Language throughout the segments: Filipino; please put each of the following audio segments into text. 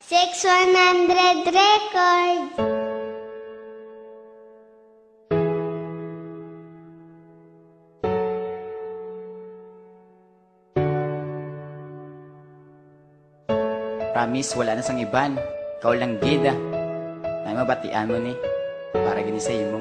6 100 Records. Promise, wala na sang iban. Ikaw lang gida. Ay mabatian mo ni. Para gini sa imo.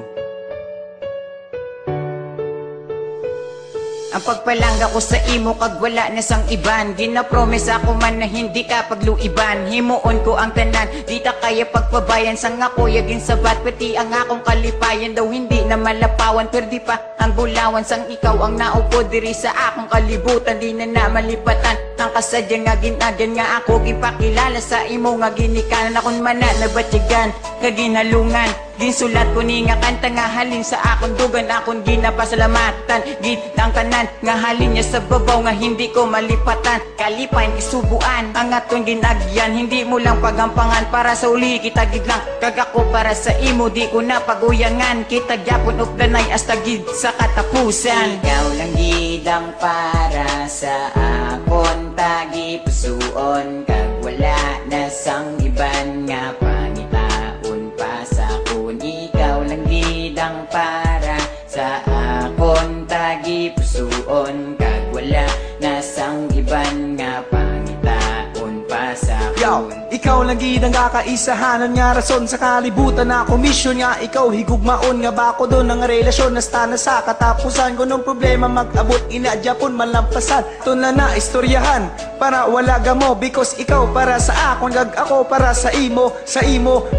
Ang pagpalangga ko sa imo kag wala na sang iban. Ginapromise ako man na hindi ka pagluiban. Himuon ko ang tanan, di ta kaya pagpabayan. Sang ako yagin sabat, pati ang akong kalipayan. Daw hindi na malapawan, perdi pa ang bulawan. Sang ikaw ang naupo diri sa akong kalibutan. Di na malipatan ang kasadyan nga ginagan nga ako gipakilala sa imo nga ginikanan. Akong mana nabatyagan, kaginalungan. Ginsulat ko ni nga kanta nga halin sa akong dugan. Akong ginapasalamatan, gitang tanan nga halin niya sa babaw nga hindi ko malipatan. Kalipayan isubuan, ang aton ginagyan. Hindi mo lang pagampangan para sa uli kita gidlang. Kag ako para sa imo di ko na paguyangan. Kita gyapon og danay hasta gid sa katapusan. Ikaw lang gidang para sa akon tagi pusuon. Kag wala na sang iban nga pangitaon pa sa akon. Ikaw lang gidang para sa akon tagi pusuon. Kag wala na sang iban nga pangitaon pa sa akon. Yo, ikaw lang gid ang kakaisahanan nga rason sa kalibutan na komisyon nga ikaw higugmaon nga ba ko doon ang relasyon nasta na sa katapusan ko nung problema mag-abot ina Japon malampasan tunla na istoryahan para wala gamo because ikaw para sa akon kag ako para sa imo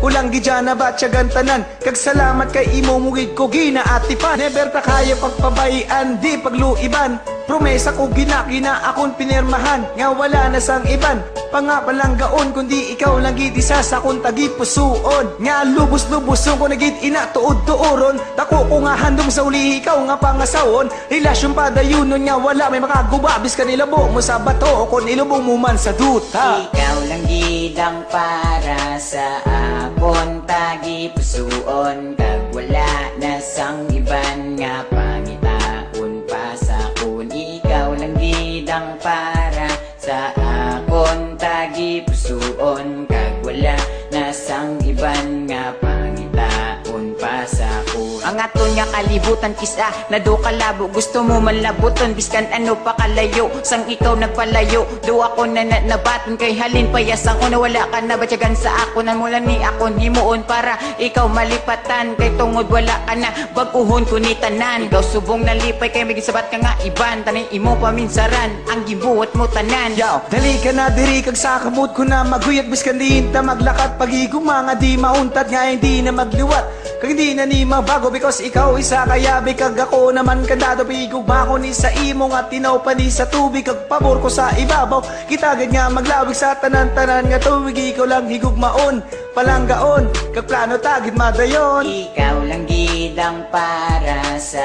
ulang gidya na batyagan tanan kag salamat kay imo mugid ko ginaatipan never ta kaya pagpabayan di pagluiban promesa ko ginakina akon pinirmahan nga wala na sang iban pangapalang gaon kundi ikaw lang gid isa sa akong tagipusuon nga lubos-luboson ko nagid ina tuod-tuoron dako ko nga handom sa uli ikaw nga pangasawon relasyon padayunon nga wala may makagubabis kanila bo mo sa bato kon ilubong mo man sa duta. Ikaw lang gid ang para sa akon tagipusuon kag wala na sang iban nga pangitaon pa sa akon. Ikaw lang gid ang para sa akon tagipusuon kag wala na sang iban nga pangitaon pa sa akon. Ang aton nga kalibutan kisa na do kalabo gusto mo malabuton biskan ano pa kalayo sang ikaw nagpalayo do ako na nabaton kay halin payasang una wala ka na batyagan sa ako nan mula ni akon himuon para ikaw malipatan kay tungod wala ka na baguhon ko ni tanan ikaw subong nalipay kay may gisabat ka nga iban taning imo paminsaran ang gibuhat mo tanan. Yo, dali ka na diri kag sa kamot ko na maguyat biskan di ta maglakat pagigong mga di mauntat nga hindi na magliwat kag hindi na ni mabago because ikaw isa kayabi kag ako naman kandado pigog ako ni sa imo nga tinaw pa ni sa tubig kag pabor ko sa ibabaw kita gid nga maglawig sa tanan-tanan nga tuwig ikaw lang higugmaon palanggaon kag plano tagid madayon. Ikaw lang gid ang para sa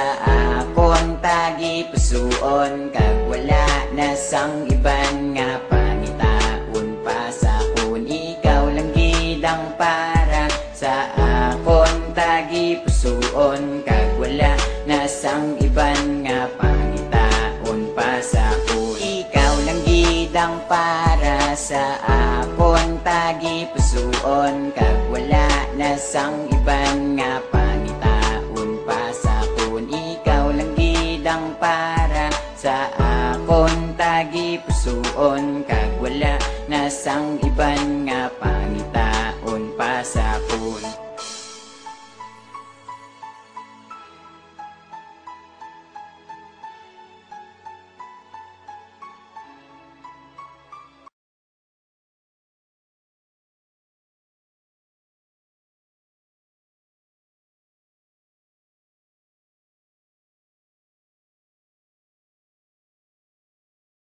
akon tagipusuon kag wala na sang iban nga pangitaon pa sa akon. Ikaw lang gid ang para sa akon tagipusuon kag wala na sang iban nga pangitaon pa sa akon. Ikaw lang gid ang para sa akon tagipusuon kag wala na sang iban nga pangitaon pa sa akon. Ikaw lang gid ang para sa akon tagipusuon kag wala na sang iban nga pangitaon